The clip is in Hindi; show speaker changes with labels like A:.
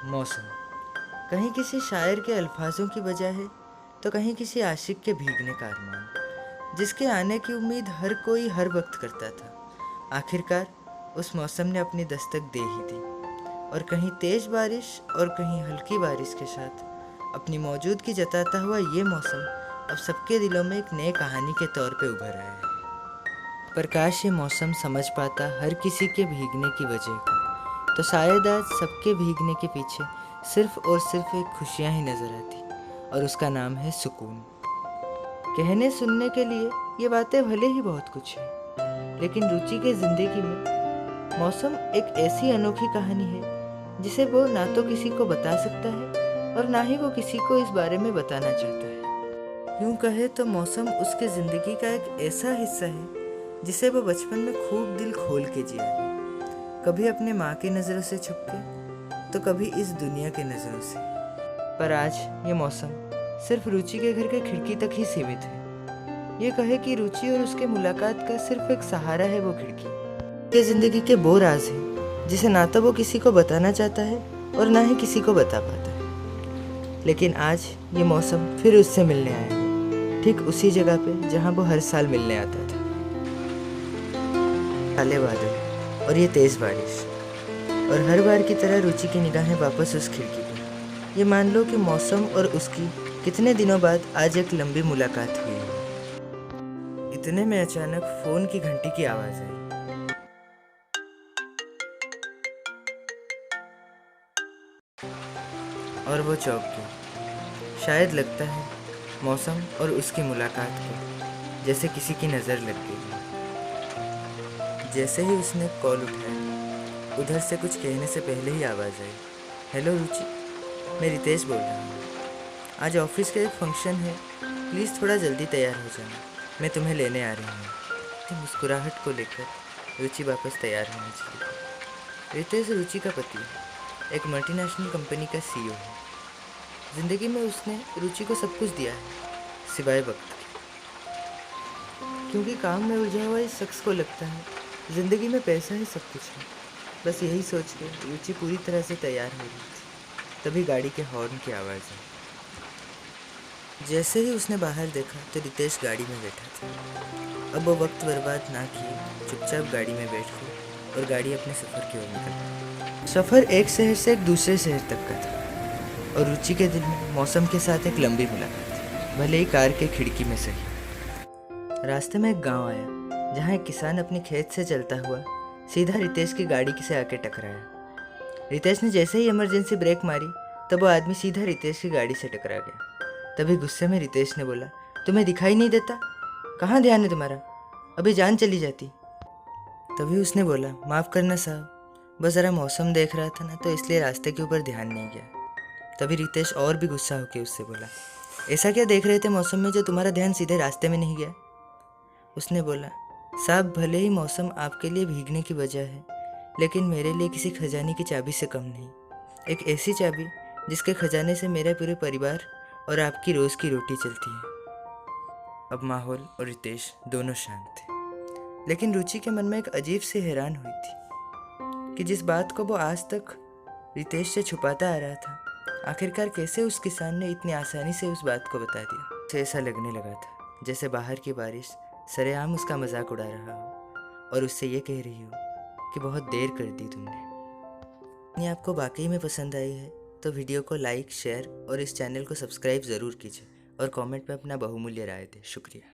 A: मौसम कहीं किसी शायर के अल्फाजों की वजह है, तो कहीं किसी आशिक के भीगने का अरमान, जिसके आने की उम्मीद हर कोई हर वक्त करता था। आखिरकार उस मौसम ने अपनी दस्तक दे ही दी, और कहीं तेज बारिश और कहीं हल्की बारिश के साथ अपनी मौजूदगी जताता हुआ ये मौसम अब सबके दिलों में एक नई कहानी के तौर पे उभर आया है। पर काश ये मौसम समझ पाता हर किसी के भीगने की वजह को, तो शायद आज सबके भीगने के पीछे सिर्फ और सिर्फ एक खुशियाँ ही नजर आती, और उसका नाम है सुकून। कहने सुनने के लिए ये बातें भले ही बहुत कुछ है, लेकिन रुचि के जिंदगी में मौसम एक ऐसी अनोखी कहानी है जिसे वो ना तो किसी को बता सकता है और ना ही वो किसी को इस बारे में बताना चाहता है। यूं कहे तो मौसम उसके जिंदगी का एक ऐसा हिस्सा है जिसे वो बचपन में खूब दिल खोल के जिया है, कभी अपने माँ की नज़रों से छुप के, तो कभी इस दुनिया के नज़रों से। पर आज ये मौसम सिर्फ रुचि के घर के खिड़की तक ही सीमित है। ये कहे कि रुचि और उसके मुलाकात का सिर्फ एक सहारा है वो खिड़की के जिंदगी के वो राज है जिसे ना तो वो किसी को बताना चाहता है और ना ही किसी को बता पाता है। लेकिन आज ये मौसम फिर उससे मिलने आया है, ठीक उसी जगह पे जहाँ वो हर साल मिलने आता था। काले बादल और ये तेज बारिश, और हर बार की तरह रुचि की निगाहें वापस उस खिड़की पर। ये मान लो कि मौसम और उसकी कितने दिनों बाद आज एक लंबी मुलाकात हुई है। इतने में अचानक फोन की घंटी की आवाज आई, और वो चौंक गई। शायद लगता है मौसम और उसकी मुलाकात को जैसे किसी की नज़र लग गई। जैसे ही उसने कॉल उठाया, उधर से कुछ कहने से पहले ही आवाज़ आई, हेलो रुचि, मैं रितेश बोल रहा हूँ। आज ऑफिस का एक फंक्शन है, प्लीज़ थोड़ा जल्दी तैयार हो जाना, मैं तुम्हें लेने आ रही हूँ। तो मुस्कुराहट को लेकर रुचि वापस तैयार होने चली। रितेश रुचि का पति है, एक मल्टीनेशनल कंपनी का सीईओ है। ज़िंदगी में उसने रुचि को सब कुछ दिया है सिवाय वक्त के, क्योंकि काम में उलझा हुआ इस शख्स को लगता है ज़िंदगी में पैसा ही सब कुछ है। बस यही सोच के रुचि पूरी तरह से तैयार हो रही थी, तभी गाड़ी के हॉर्न की आवाज़ आई। जैसे ही उसने बाहर देखा तो रितेश गाड़ी में बैठा था। अब वो वक्त बर्बाद ना किए चुपचाप गाड़ी में बैठ गई और गाड़ी अपने सफ़र की ओर निकल गई। सफ़र एक शहर से एक दूसरे शहर तक का था, और रुचि के दिल में मौसम के साथ एक लंबी मुलाकात थी, भले ही कार के खिड़की में सही। रास्ते में एक गांव आया जहां एक किसान अपनी खेत से चलता हुआ सीधा रितेश की गाड़ी से आके टकराया। रितेश ने जैसे ही इमरजेंसी ब्रेक मारी तब वो आदमी सीधा रितेश की गाड़ी से टकरा गया। तभी गुस्से में रितेश ने बोला, तुम्हें दिखाई नहीं देता? कहाँ ध्यान है तुम्हारा? अभी जान चली जाती। तभी उसने बोला, माफ़ करना साहब, बस ज़रा मौसम देख रहा था ना, तो इसलिए रास्ते के ऊपर ध्यान नहीं गया। तभी रितेश और भी गुस्सा होकर उससे बोला, ऐसा क्या देख रहे थे मौसम में जो तुम्हारा ध्यान सीधे रास्ते में नहीं गया? उसने बोला, साहब भले ही मौसम आपके लिए भीगने की वजह है, लेकिन मेरे लिए किसी खजाने की चाबी से कम नहीं। एक ऐसी चाबी जिसके खजाने से मेरा पूरे परिवार और आपकी रोज़ की रोटी चलती है। अब माहौल और रितेश दोनों शांत थे, लेकिन रुचि के मन में एक अजीब सी हैरान हुई थी कि जिस बात को वो आज तक रितेश से छुपाता आ रहा था, आखिरकार कैसे उस किसान ने इतनी आसानी से उस बात को बता दिया। उसे ऐसा लगने लगा था जैसे बाहर की बारिश सरेआम उसका मजाक उड़ा रहा हो और उससे ये कह रही हो कि बहुत देर कर दी तुमने। ये आपको वाकई में पसंद आई है तो वीडियो को लाइक, शेयर और इस चैनल को सब्सक्राइब ज़रूर कीजिए, और कमेंट में अपना बहुमूल्य राय दें। शुक्रिया।